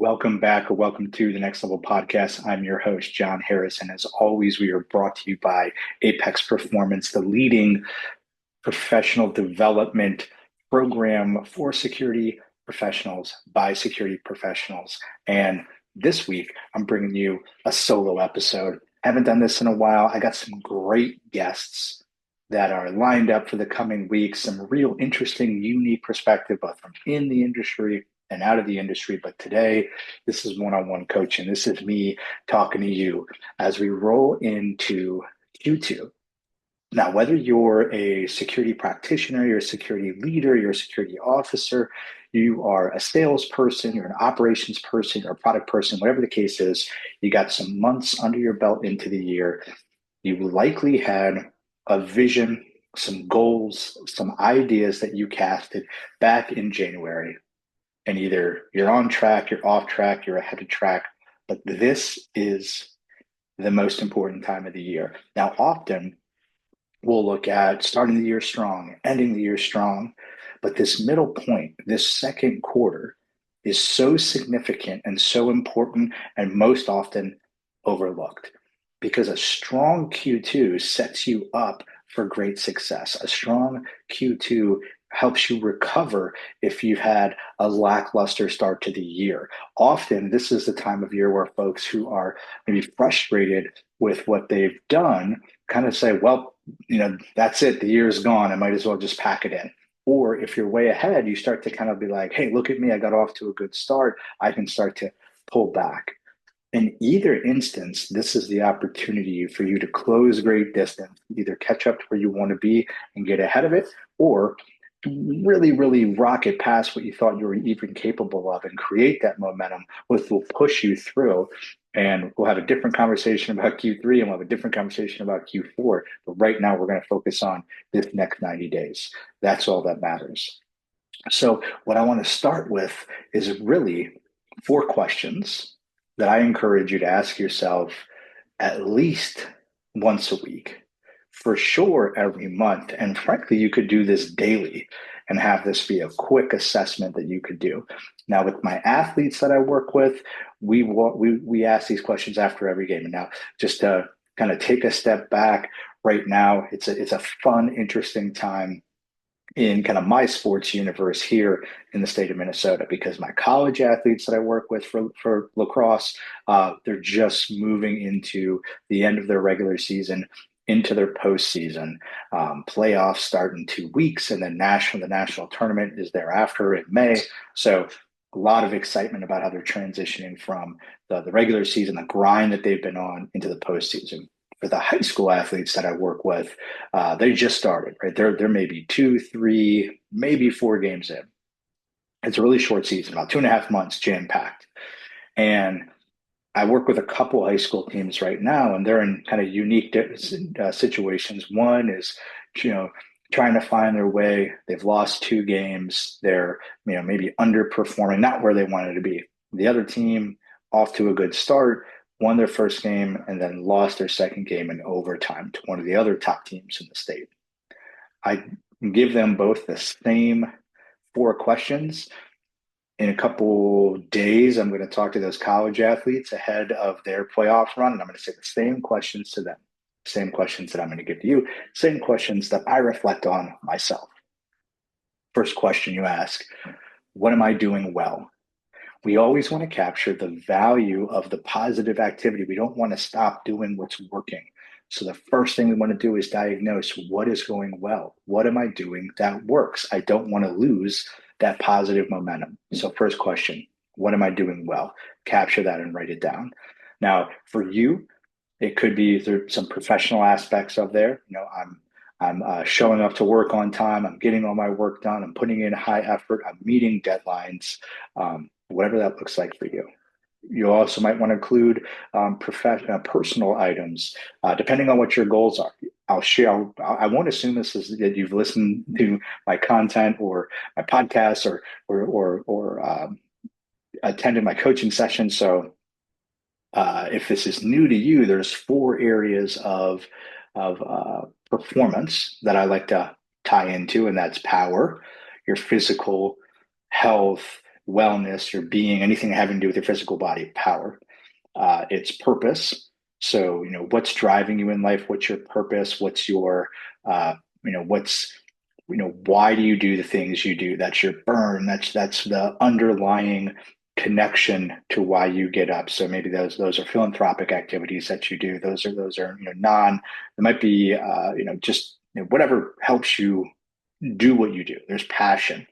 Welcome back or welcome to the Next Level Podcast. I'm your host, Jon Harris. And as always, we are brought to you by Apex Performance, the leading professional development program for security professionals by security professionals. And this week, I'm bringing you a solo episode. Haven't done this in a while. I got some great guests that are lined up for the coming weeks, some real interesting, unique perspective, both from in the industry and out of the industry. But today, this is one-on-one coaching. This is me talking to you as we roll into Q2. Now, whether you're a security practitioner, you're a security leader, you're a security officer, you are a salesperson, you're an operations person, you're a product person, whatever the case is, you got some months under your belt into the year. You likely had a vision, some goals, some ideas that you casted back in January. And either you're on track, you're off track, you're ahead of track. But this is the most important time of the year. Now, often we'll look at starting the year strong, ending the year strong. But this middle point, this second quarter, is so significant and so important and most often overlooked because a strong Q2 sets you up for great success. A strong Q2 helps you recover if you've had a lackluster start to the year. Often, this is the time of year where folks who are maybe frustrated with what they've done kind of say, well, that's it. The year's gone. I might as well just pack it in. Or if you're way ahead, you start to kind of be like, hey, look at me. I got off to a good start. I can start to pull back. In either instance, this is the opportunity for you to close great distance, either catch up to where you want to be and get ahead of it, or really, really rocket past what you thought you were even capable of and create that momentum, which will push you through. And we'll have a different conversation about Q3 and we'll have a different conversation about Q4. But right now, we're going to focus on this next 90 days. That's all that matters. So what I want to start with is really 4 questions that I encourage you to ask yourself at least once a week, for sure every month. And frankly, you could do this daily and have this be a quick assessment that you could do. Now, with my athletes that I work with, we ask these questions after every game. And now, just to kind of take a step back, right now, it's a fun, interesting time in kind of my sports universe here in the state of Minnesota, because my college athletes that I work with for lacrosse, they're just moving into the end of their regular season, into their postseason. Playoffs start in 2 weeks, and then the national tournament is thereafter in May. So a lot of excitement about how they're transitioning from the regular season, the grind that they've been on, into the postseason. For the high school athletes that I work with, they just started, right? They're maybe 2, 3, maybe 4 games in. It's a really short season, about 2.5 months, jam packed. And I work with a couple high school teams right now, and they're in kind of unique situations. One is, trying to find their way. They've lost 2 games. They're, maybe underperforming, not where they wanted to be. The other team, off to a good start, won their first game and then lost their second game in overtime to one of the other top teams in the state. I give them both the same 4 questions. In a couple days, I'm going to talk to those college athletes ahead of their playoff run, and I'm going to say the same questions to them, same questions that I'm going to give to you, same questions that I reflect on myself. First question you ask, what am I doing well? We always want to capture the value of the positive activity. We don't want to stop doing what's working. So the first thing we want to do is diagnose what is going well. What am I doing that works? I don't want to lose that positive momentum. So first question, what am I doing well? Capture that and write it down. Now, for you, it could be there's some professional aspects of there. I'm showing up to work on time. I'm getting all my work done. I'm putting in high effort. I'm meeting deadlines. Whatever that looks like for you. You also might want to include personal items, depending on what your goals are. I'll share. I won't assume this is that you've listened to my content or my podcast or attended my coaching session. So if this is new to you, there's 4 areas of performance that I like to tie into, and that's power, your physical health, wellness, your being, anything having to do with your physical body, power. It's purpose. So, what's driving you in life? What's your purpose? What's your, what's, why do you do the things you do? That's your burn. That's the underlying connection to why you get up. So maybe those are philanthropic activities that you do. Those are it might be just whatever helps you do what you do. There's passion.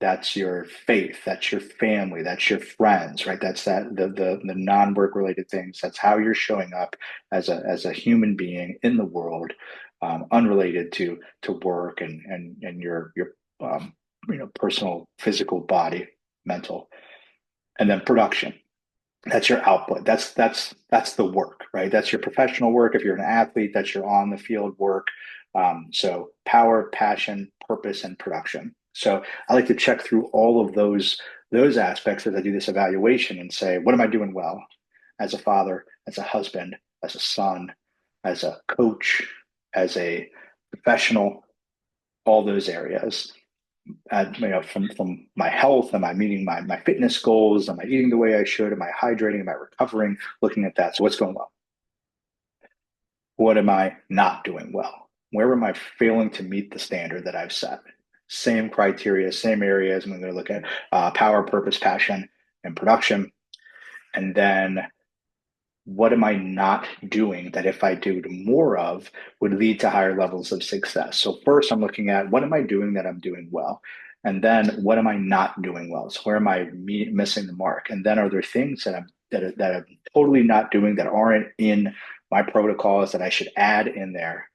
That's your faith, that's your family, that's your friends, right? That's the non-work related things. That's how you're showing up as a human being in the world, unrelated to work and your personal physical body, mental. And then production. That's your output. That's the work, right? That's your professional work. If you're an athlete, that's your on the field work. So power, passion, purpose, and production. So I like to check through all of those aspects as I do this evaluation and say, what am I doing well as a father, as a husband, as a son, as a coach, as a professional, all those areas. From my health, am I meeting my fitness goals? Am I eating the way I should? Am I hydrating? Am I recovering? Looking at that. So what's going well? What am I not doing well? Where am I failing to meet the standard that I've set? Same criteria, same areas. I'm going to look at power, purpose, passion, and production. And then what am I not doing that if I do more of would lead to higher levels of success? So first I'm looking at what am I doing that I'm doing well? And then what am I not doing well? So where am I missing the mark? And then are there things that I'm totally not doing that aren't in my protocols that I should add in there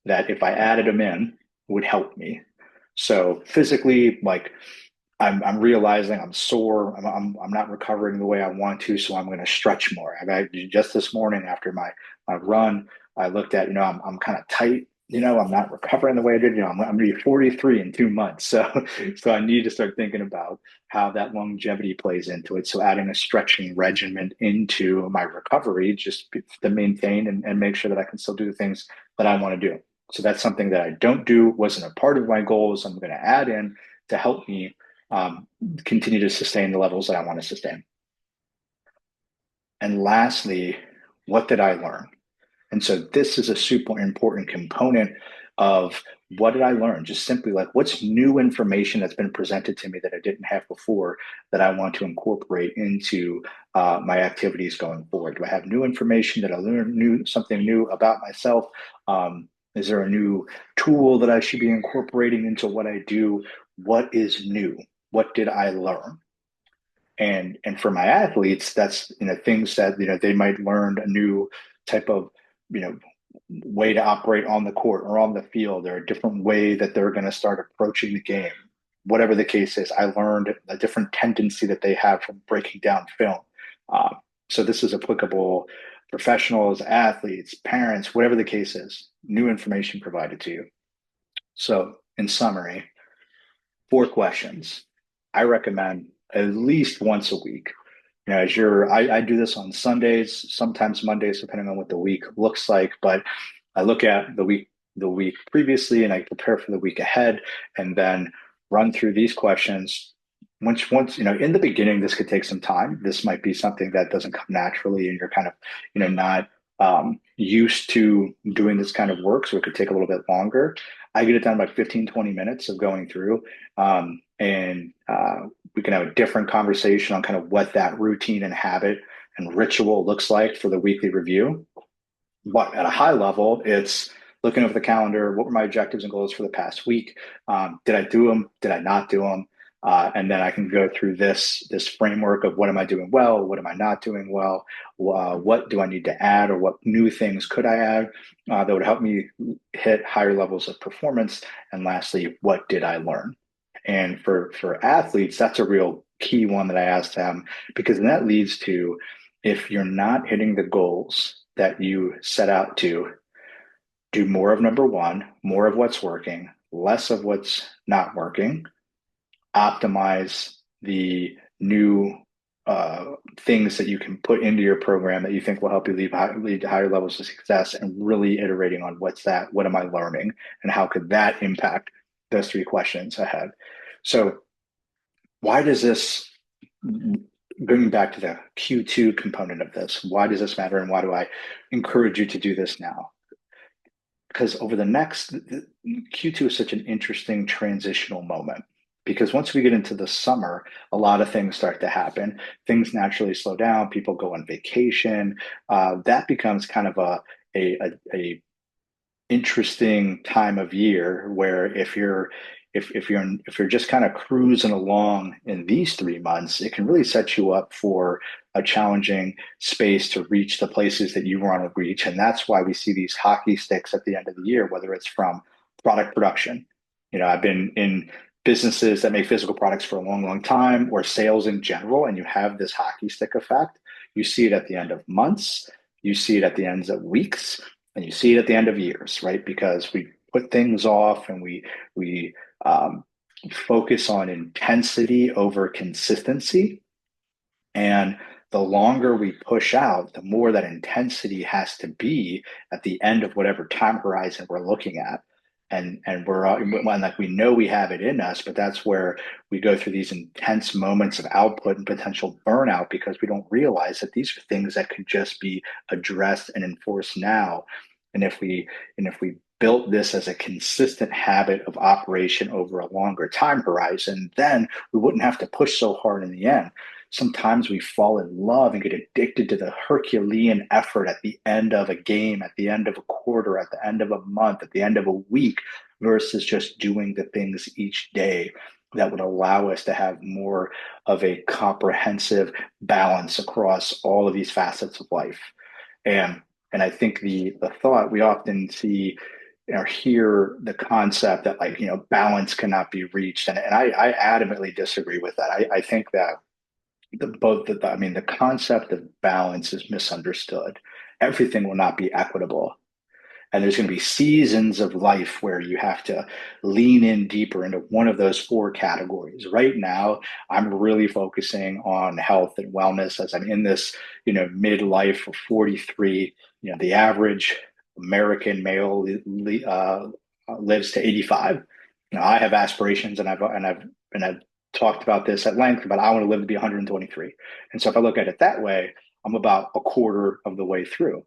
that if I added them in would help me? So physically, like I'm realizing I'm sore. I'm not recovering the way I want to, so I'm going to stretch more. Just this morning after my run, I looked at I'm kind of tight. I'm not recovering the way I did. I'm going to be 43 in 2 months, so I need to start thinking about how that longevity plays into it. So adding a stretching regimen into my recovery just to maintain and make sure that I can still do the things that I want to do. So that's something that I don't do, wasn't a part of my goals. I'm going to add in to help me continue to sustain the levels that I want to sustain. And lastly, what did I learn? And so this is a super important component of what did I learn? Just simply like what's new information that's been presented to me that I didn't have before that I want to incorporate into my activities going forward? Do I have new information that I learned something new about myself? Is there a new tool that I should be incorporating into what I do? What is new? What did I learn? And for my athletes, that's things that they might learn a new type of you know way to operate on the court or on the field, or a different way that they're going to start approaching the game. Whatever the case is, I learned a different tendency that they have from breaking down film. So this is applicable professionals, athletes, parents, whatever the case is, new information provided to you. So in summary, 4 questions. I recommend at least once a week. I do this on Sundays, sometimes Mondays, depending on what the week looks like. But I look at the week previously, and I prepare for the week ahead, and then run through these questions. Once in the beginning, this could take some time. This might be something that doesn't come naturally, and you're kind of not used to doing this kind of work, so it could take a little bit longer. I get it done by 15, 20 minutes of going through. And we can have a different conversation on kind of what that routine and habit and ritual looks like for the weekly review. But at a high level, it's looking over the calendar. What were my objectives and goals for the past week? Did I do them? Did I not do them? And then I can go through this framework of what am I doing well? What am I not doing well? What do I need to add, or what new things could I add that would help me hit higher levels of performance? And lastly, what did I learn? And for athletes, that's a real key one that I ask them, because then that leads to, if you're not hitting the goals that you set out to, do more of number one, more of what's working, less of what's not working, optimize the new things that you can put into your program that you think will help you lead to higher levels of success, and really iterating on what am I learning, and how could that impact those 3 questions ahead. So why does this, bringing back to the Q2 component of this, why does this matter and why do I encourage you to do this now? Because over the next, Q2 is such an interesting transitional moment. Because once we get into the summer, a lot of things start to happen. Things naturally slow down. People go on vacation. That becomes kind of a interesting time of year where if you're just kind of cruising along in these 3 months, it can really set you up for a challenging space to reach the places that you want to reach. And that's why we see these hockey sticks at the end of the year, whether it's from product production. I've been in businesses that make physical products for a long, long time, or sales in general, and you have this hockey stick effect. You see it at the end of months, you see it at the ends of weeks, and you see it at the end of years, right? Because we put things off and we um, focus on intensity over consistency. And the longer we push out, the more that intensity has to be at the end of whatever time horizon we're looking at. And when like we know we have it in us, but that's where we go through these intense moments of output and potential burnout because we don't realize that these are things that could just be addressed and enforced now. And if we built this as a consistent habit of operation over a longer time horizon, then we wouldn't have to push so hard in the end. Sometimes we fall in love and get addicted to the Herculean effort at the end of a game, at the end of a quarter, at the end of a month, at the end of a week, versus just doing the things each day that would allow us to have more of a comprehensive balance across all of these facets of life. And and I think the thought we often see or hear the concept that like balance cannot be reached, and I adamantly disagree with that. I think that the concept of balance is misunderstood. Everything will not be equitable. And there's going to be seasons of life where you have to lean in deeper into one of those four categories. Right now, I'm really focusing on health and wellness as I'm in this, midlife of 43. The average American male lives to 85. I have aspirations, and I've talked about this at length, but I want to live to be 123. And so if I look at it that way, I'm about a quarter of the way through,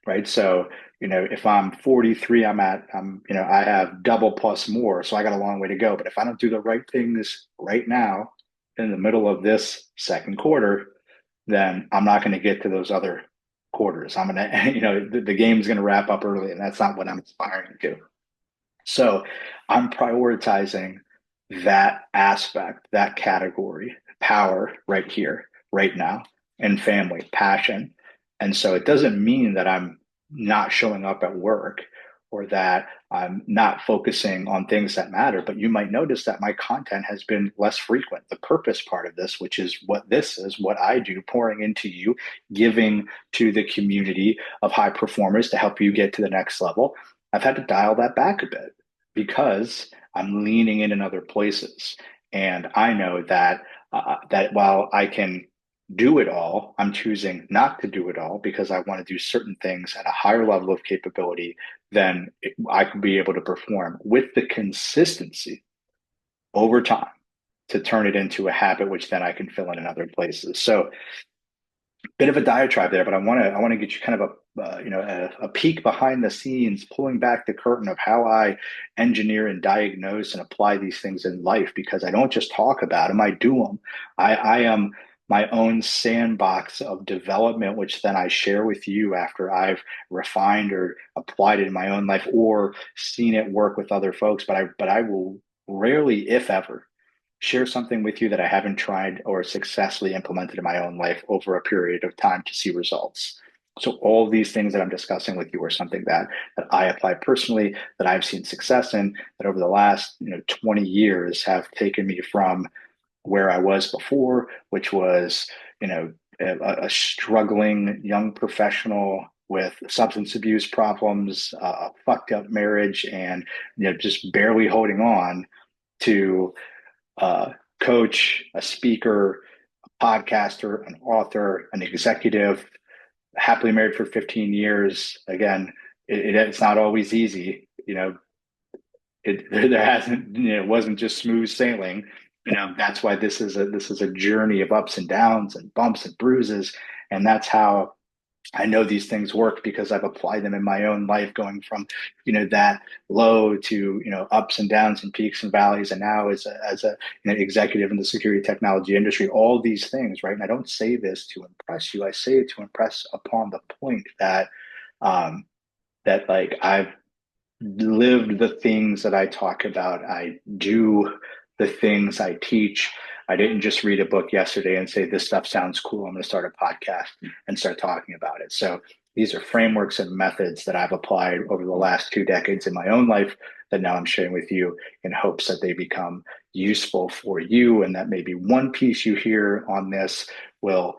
right? So, if I'm 43, I have double plus more. So I got a long way to go. But if I don't do the right things right now in the middle of this second quarter, then I'm not going to get to those other quarters. I'm going to, the game's going to wrap up early, and that's not what I'm aspiring to. So I'm prioritizing that aspect, that category, power right here, right now, and family, passion. And so it doesn't mean that I'm not showing up at work or that I'm not focusing on things that matter, but you might notice that my content has been less frequent. The purpose part of this, which is what this is, what I do, pouring into you, giving to the community of high performers to help you get to the next level. I've had to dial that back a bit because I'm leaning in other places. And I know that while I can do it all, I'm choosing not to do it all because I want to do certain things at a higher level of capability than I could be able to perform with the consistency over time to turn it into a habit, which then I can fill in other places. So bit of a diatribe there, but I want to get you kind of a peek behind the scenes, pulling back the curtain of how I engineer and diagnose and apply these things in life because I don't just talk about them, I do them. I am my own sandbox of development, which then I share with you after I've refined or applied it in my own life or seen it work with other folks. But I will rarely, if ever, share something with you that I haven't tried or successfully implemented in my own life over a period of time to see results. So all of these things that I'm discussing with you are something that I apply personally, that I've seen success in, that over the last 20 years have taken me from where I was before, which was a struggling young professional with substance abuse problems, a fucked up marriage, and just barely holding on to coach, a speaker, a podcaster, an author, an executive, happily married for 15 years. Again, it's not always easy. There hasn't, it wasn't just smooth sailing. That's why this is a journey of ups and downs and bumps and bruises. And that's how I know these things work, because I've applied them in my own life, going from, that low to, ups and downs and peaks and valleys. And now as a executive in the security technology industry, all these things, right? And I don't say this to impress you. I say it to impress upon the point that, that like I've lived the things that I talk about. I do the things I teach. I didn't just read a book yesterday and say, this stuff sounds cool, I'm going to start a podcast and start talking about it. So these are frameworks and methods that I've applied over the last 2 decades in my own life that now I'm sharing with you, in hopes that they become useful for you, and that maybe one piece you hear on this will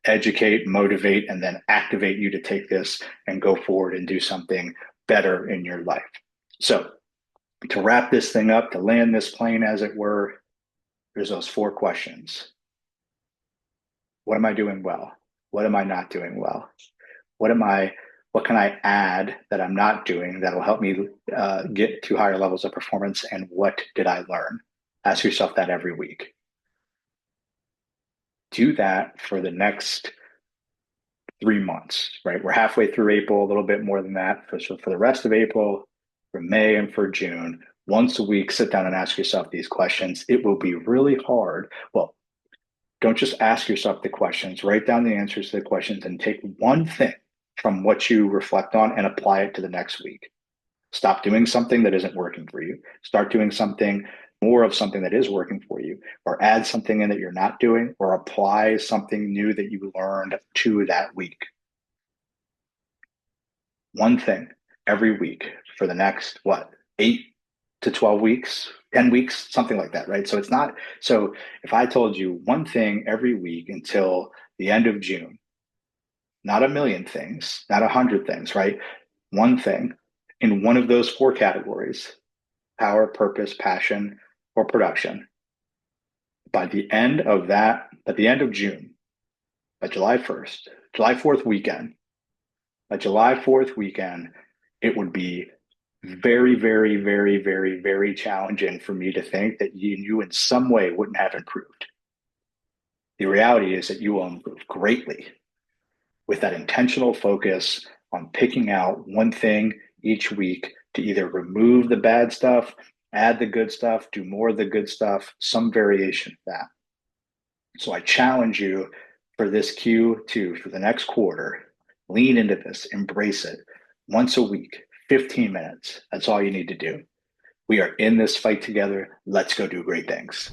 educate, motivate, and then activate you to take this and go forward and do something better in your life. So to wrap this thing up, to land this plane, as it were, there's those 4 questions. What am I doing well? What am I not doing well? What can I add that I'm not doing that'll help me get to higher levels of performance? And what did I learn? Ask yourself that every week. Do that for the next 3 months, right? We're halfway through April, a little bit more than that. So for the rest of April, for May, and for June, once a week, sit down and ask yourself these questions. It will be really hard. Well, don't just ask yourself the questions, write down the answers to the questions, and take one thing from what you reflect on and apply it to the next week. Stop doing something that isn't working for you. Start doing more of something that is working for you, or add something in that you're not doing, or apply something new that you learned to that week. One thing every week for the next, 8 to 12 weeks, 10 weeks, something like that, right? So if I told you one thing every week until the end of June, not a million things, not 100 things, right? One thing in one of those 4 categories: power, purpose, passion, or production. By the end of June, by July 1st, July 4th weekend, by July 4th weekend, it would be very, very, very, very, very challenging for me to think that you in some way wouldn't have improved. The reality is that you will improve greatly with that intentional focus on picking out one thing each week to either remove the bad stuff, add the good stuff, do more of the good stuff, some variation of that. So I challenge you for this Q2, for the next quarter, lean into this, embrace it. Once a week, 15 minutes. That's all you need to do. We are in this fight together. Let's go do great things.